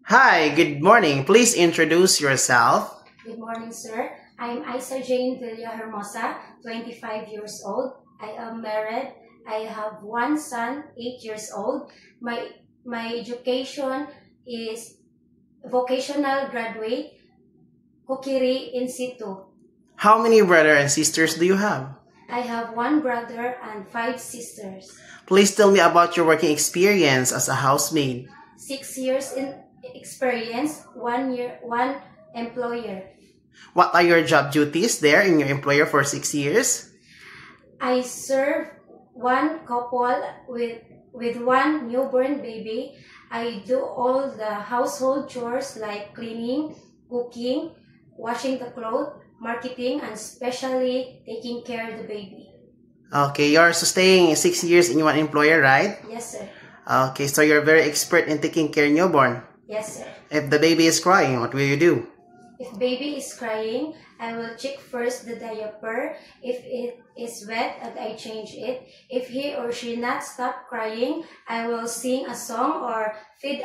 Hi, good morning. Please introduce yourself. Good morning, sir. I'm Isa Jane Villahermosa, 25 years old. I am married. I have one son, 8 years old. My education is vocational graduate, Kukiri in situ. How many brothers and sisters do you have? I have one brother and 5 sisters. Please tell me about your working experience as a housemaid. 6 years in experience, 1 employer. What are your job duties there in your employer for 6 years? I serve one couple with one newborn baby. I do all the household chores like cleaning, cooking, washing the clothes, marketing, and especially taking care of the baby. Okay, you're staying 6 years in one employer, right? Yes, sir. Okay, so you're very expert in taking care of newborn. Yes, sir. If the baby is crying, what will you do? If baby is crying, I will check first the diaper. If it is wet, and I change it. If he or she not stop crying, I will sing a song or feed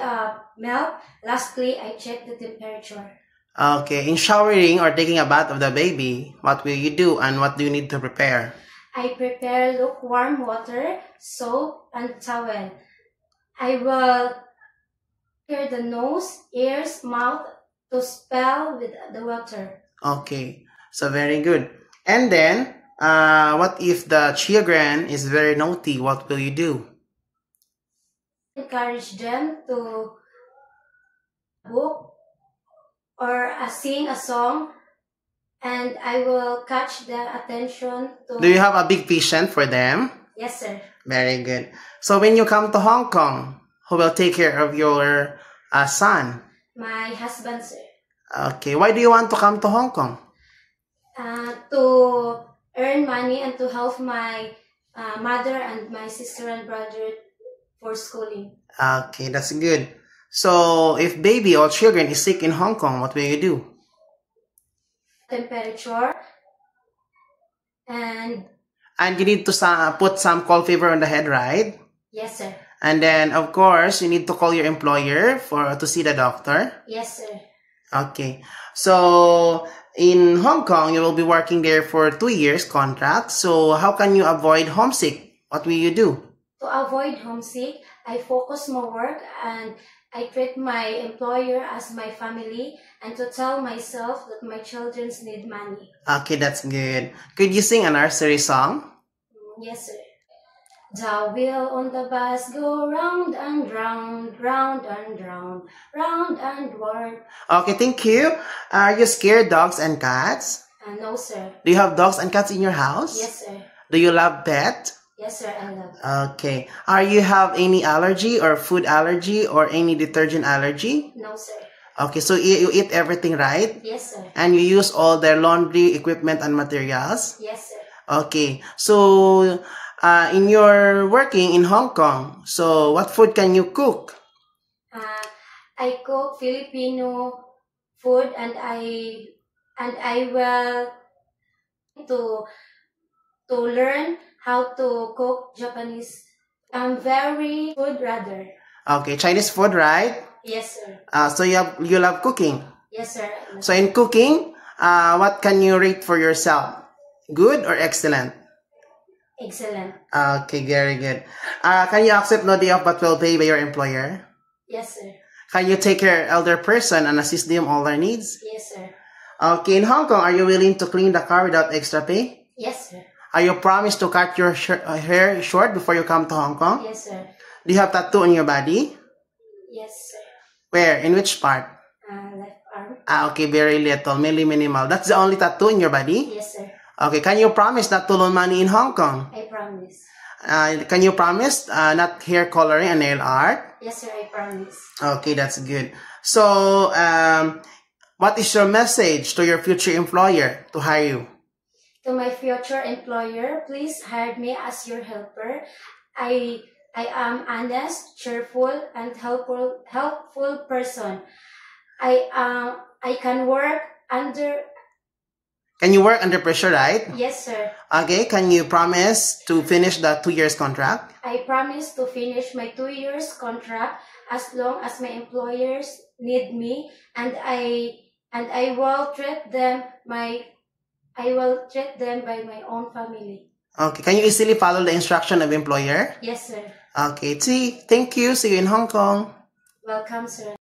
milk. Lastly, I check the temperature. Okay, in showering or taking a bath of the baby, what will you do and what do you need to prepare? I prepare lukewarm water, soap, and towel. I will clear the nose, ears, mouth to spell with the water. Okay, so very good. And then, what if the children is very naughty? What will you do? Encourage them to book or sing a song, and I will catch their attention to... Do you have a big vision for them? Yes, sir. Very good. So when you come to Hong Kong, who will take care of your son? My husband, sir. Okay, why do you want to come to Hong Kong? To earn money and to help my mother and my sister and brother for schooling. Okay, that's good. So if baby or children is sick in Hong Kong, what will you do? Temperature and you need to put some cold fever on the head, right? yes, sir. And then, of course, you need to call your employer to see the doctor. Yes, sir. Okay. So, in Hong Kong, you will be working there for 2 years contract. So, how can you avoid homesick? What will you do? To avoid homesick, I focus my work and I treat my employer as my family and to tell myself that my children need money. Okay, that's good. Could you sing a nursery song? Yes, sir. The wheel on the bus go round and round, round and round, round and round. Okay, thank you. Are you scared dogs and cats? No, sir. Do you have dogs and cats in your house? Yes, sir. Do you love pet? Yes, sir, I love. Okay. Are you have any allergy or food allergy or any detergent allergy? No, sir. Okay, so you eat everything, right? Yes, sir. And you use all their laundry equipment and materials? Yes, sir. Okay, so in your working in Hong Kong, so what food can you cook? I cook Filipino food and I will to learn how to cook Japanese. I'm very food rather. Okay, Chinese food, right? Yes, sir. So you love cooking. Yes, sir. So in cooking, what can you rate for yourself? Good or excellent? Excellent. Okay, very good. Can you accept no day off but will pay by your employer? Yes, sir. Can you take care of elder person and assist them all their needs? Yes, sir. Okay, in Hong Kong, are you willing to clean the car without extra pay? Yes, sir. Are you promised to cut your hair short before you come to Hong Kong? Yes, sir. Do you have tattoo on your body? Yes, sir. Where? In which part? Left arm. Okay, very little, really minimal. That's the only tattoo in your body? Yes, sir. Okay, can you promise not to loan money in Hong Kong? I promise. Can you promise not hair coloring and nail art? Yes, sir, I promise. Okay, that's good. So, what is your message to your future employer to hire you? To my future employer, please hire me as your helper. I am honest, cheerful, and helpful person. I can work under Can you work under pressure, right? Yes, sir. Okay, can you promise to finish the 2 years contract? I promise to finish my 2 years contract as long as my employers need me, and I will treat them by my own family. Okay, can you easily follow the instruction of employer? Yes, sir. Okay, see, thank you. See you in Hong Kong. Welcome, sir.